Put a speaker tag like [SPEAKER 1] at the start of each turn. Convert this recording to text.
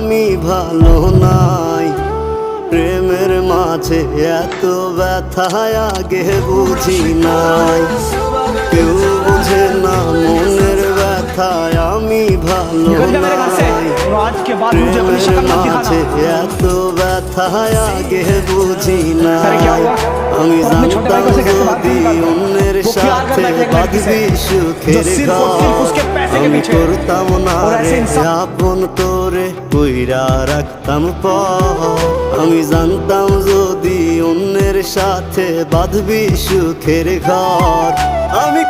[SPEAKER 1] আমি ভালো নাই। প্রেমের মাঝে এত ব্যথা আগে বুঝি নাই। কেউ বুঝে না মনের ব্যথায় আমি ভালো নাই। প্রেমের মাঝে এত ব্যথা আগে বুঝি নাই। আমি জানতাম যদি অন্যের সাথে বাঁধবি সুখের ঘর, আমি করতাম না রে আপন তোরে কইরা রাখতাম পর। আমি জানতাম যদি অন্যের সাথে বাঁধবি সুখের ঘর, আমি